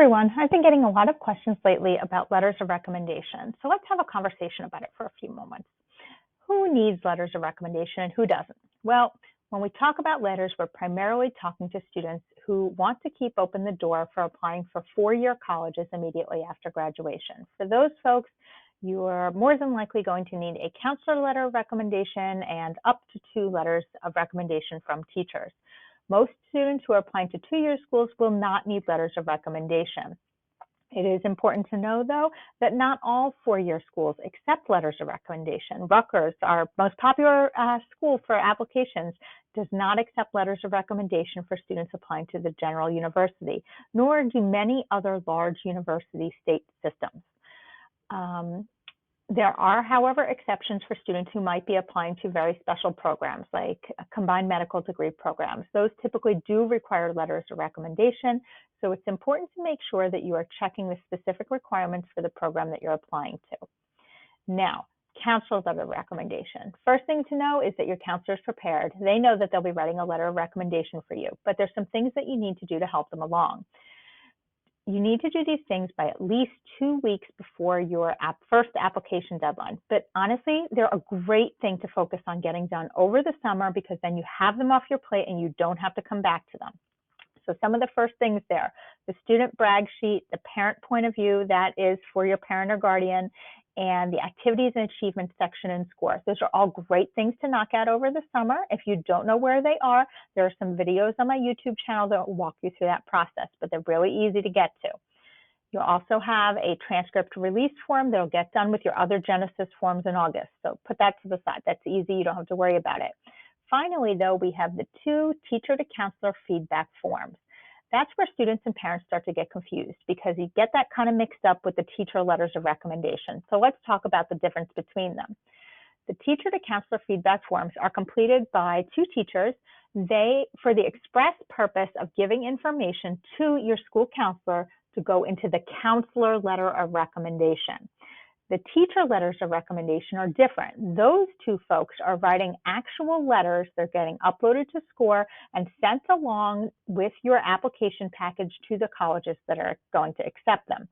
everyone. I've been getting a lot of questions lately about letters of recommendation, so let's have a conversation about it for a few moments. Who needs letters of recommendation and who doesn't? Well, when we talk about letters, we're primarily talking to students who want to keep open the door for applying for four-year colleges immediately after graduation. For those folks, you are more than likely going to need a counselor letter of recommendation and up to 2 letters of recommendation from teachers. Most students who are applying to two-year schools will not need letters of recommendation. It is important to know, though, that not all four-year schools accept letters of recommendation. Rutgers, our most popular school for applications, does not accept letters of recommendation for students applying to the general university, nor do many other large university state systems. There are, however, exceptions for students who might be applying to very special programs like combined medical degree programs. Those typically do require letters of recommendation, so it's important to make sure that you are checking the specific requirements for the program that you're applying to. Now, counselor letter of recommendation. First thing to know is that your counselor is prepared. They know that they'll be writing a letter of recommendation for you, but there's some things that you need to do to help them along. You need to do these things by at least 2 weeks before your first application deadline. But honestly, they're a great thing to focus on getting done over the summer because then you have them off your plate and you don't have to come back to them. So some of the first things there, the student brag sheet, the parent point of view, that is for your parent or guardian, and the activities and achievements section in Scoir. Those are all great things to knock out over the summer. If you don't know where they are, there are some videos on my YouTube channel that will walk you through that process, but they're really easy to get to. You'll also have a transcript release form that'll get done with your other Genesis forms in August. So put that to the side. That's easy. You don't have to worry about it. Finally, though, we have the 2 teacher to counselor feedback forms. That's where students and parents start to get confused because you get that kind of mixed up with the teacher letters of recommendation. So let's talk about the difference between them. The teacher to counselor feedback forms are completed by 2 teachers. For the express purpose of giving information to your school counselor to go into the counselor letter of recommendation. The teacher letters of recommendation are different. Those 2 folks are writing actual letters. They're getting uploaded to Scoir and sent along with your application package to the colleges that are going to accept them.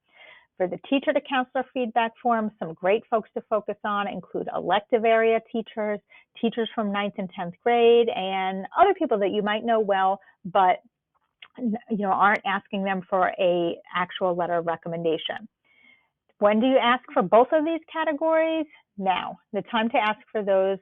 For the teacher to counselor feedback form, some great folks to focus on include elective area teachers, teachers from 9th and 10th grade, and other people that you might know well, but aren't asking them for an actual letter of recommendation. When do you ask for both of these categories? Now. The time to ask for those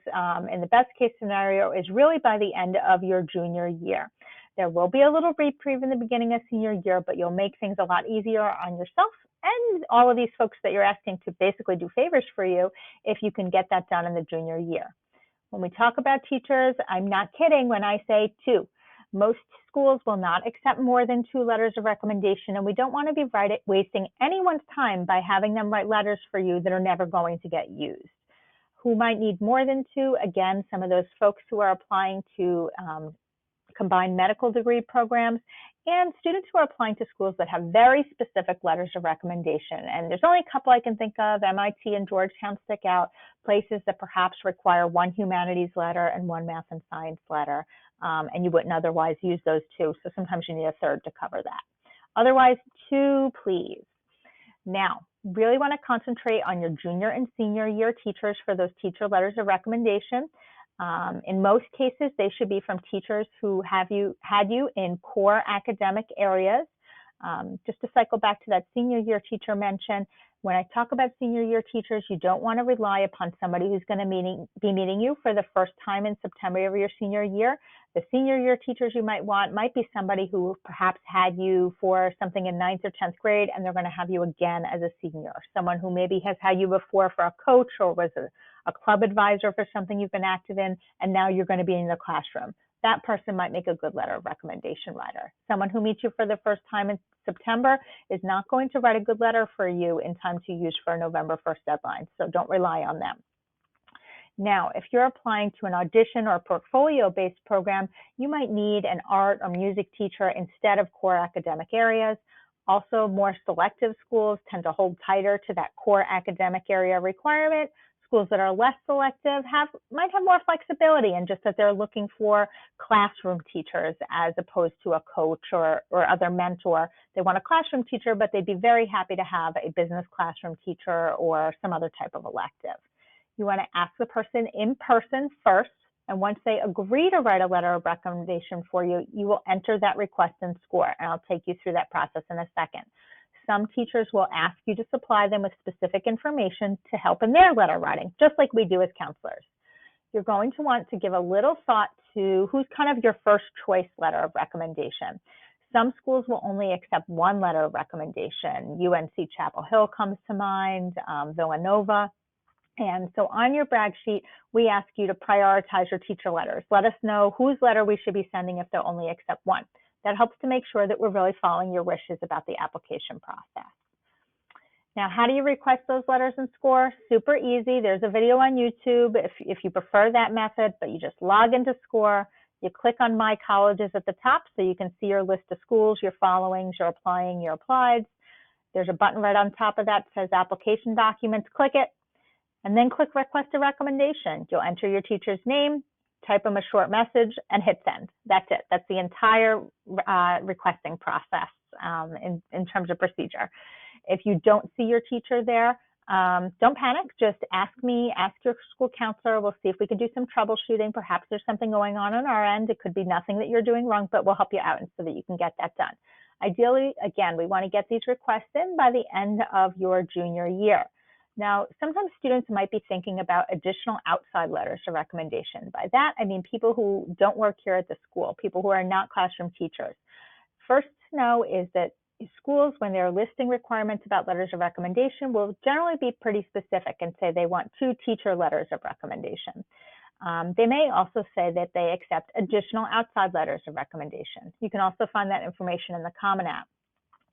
in the best case scenario is really by the end of your junior year. There will be a little reprieve in the beginning of senior year, but you'll make things a lot easier on yourself and all of these folks that you're asking to basically do favors for you if you can get that done in the junior year. When we talk about teachers, I'm not kidding when I say 2. Most schools will not accept more than 2 letters of recommendation, and we don't want to be wasting anyone's time by having them write letters for you that are never going to get used. Who might need more than 2? Again, some of those folks who are applying to combined medical degree programs and students who are applying to schools that have very specific letters of recommendation. And there's only a couple I can think of. MIT and Georgetown stick out, places that perhaps require 1 humanities letter and 1 math and science letter. And you wouldn't otherwise use those 2, so sometimes you need a 3rd to cover that. Otherwise, 2, please. Now, really want to concentrate on your junior and senior year teachers for those teacher letters of recommendation. In most cases, they should be from teachers who had you in core academic areas. Just to cycle back to that senior year teacher mention, when I talk about senior year teachers, you don't want to rely upon somebody who's going to be meeting you for the first time in September of your senior year. The senior year teachers you might want might be somebody who perhaps had you for something in 9th or 10th grade, and they're going to have you again as a senior. Someone who maybe has had you before for a coach or was a club advisor for something you've been active in, and now you're going to be in the classroom. That person might make a good letter of recommendation writer. Someone who meets you for the first time in September is not going to write a good letter for you in time to use for a November 1st deadline, so don't rely on them. Now, if you're applying to an audition or portfolio-based program, you might need an art or music teacher instead of core academic areas. Also, more selective schools tend to hold tighter to that core academic area requirement. Schools that are less selective might have more flexibility in just that they're looking for classroom teachers as opposed to a coach or other mentor. They want a classroom teacher, but they'd be very happy to have a business classroom teacher or some other type of elective. You want to ask the person in person first, and once they agree to write a letter of recommendation for you, you will enter that request in Scoir, and I'll take you through that process in a second. Some teachers will ask you to supply them with specific information to help in their letter writing, just like we do as counselors. You're going to want to give a little thought to who's kind of your first choice letter of recommendation. Some schools will only accept one letter of recommendation. UNC Chapel Hill comes to mind, Villanova. And so on your brag sheet, we ask you to prioritize your teacher letters. Let us know whose letter we should be sending if they'll only accept one. That helps to make sure that we're really following your wishes about the application process. Now, how do you request those letters in Scoir? Super easy. There's a video on YouTube if you prefer that method, but you just log into Scoir. You click on My Colleges at the top so you can see your list of schools, your followings, your applying, your applieds. There's a button right on top of that that says Application Documents. Click it, and then click Request a Recommendation. You'll enter your teacher's name, type them a short message, and hit send. That's it. That's the entire requesting process in terms of procedure. If you don't see your teacher there, don't panic. Just ask me, ask your school counselor. We'll see if we can do some troubleshooting. Perhaps there's something going on our end. It could be nothing that you're doing wrong, but we'll help you out so that you can get that done. Ideally, again, we want to get these requests in by the end of your junior year. Now, sometimes students might be thinking about additional outside letters of recommendation. By that, I mean people who don't work here at the school, people who are not classroom teachers. First to know is that schools, when they're listing requirements about letters of recommendation, will generally be pretty specific and say they want 2 teacher letters of recommendation. They may also say that they accept additional outside letters of recommendation. You can also find that information in the Common App.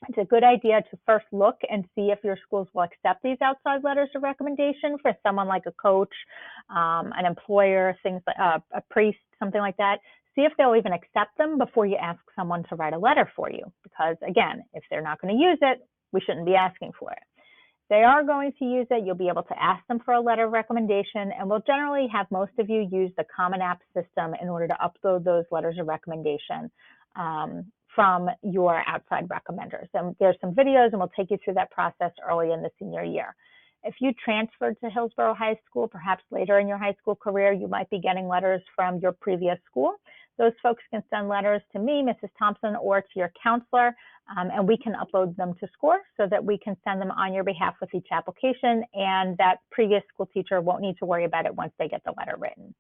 It's a good idea to first look and see if your schools will accept these outside letters of recommendation for someone like a coach, an employer, things like a priest, something like that. See if they'll even accept them before you ask someone to write a letter for you. Because again, if they're not going to use it, we shouldn't be asking for it. If they are going to use it, you'll be able to ask them for a letter of recommendation, and we'll generally have most of you use the Common App system in order to upload those letters of recommendation from your outside recommenders. And there's some videos, and we'll take you through that process early in the senior year. If you transferred to Hillsborough High School, perhaps later in your high school career, you might be getting letters from your previous school. Those folks can send letters to me, Mrs. Thompson, or to your counselor, and we can upload them to Scoir so that we can send them on your behalf with each application, and that previous school teacher won't need to worry about it once they get the letter written.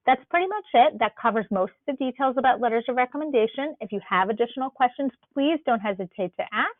That's pretty much it. That covers most of the details about letters of recommendation. If you have additional questions, please don't hesitate to ask.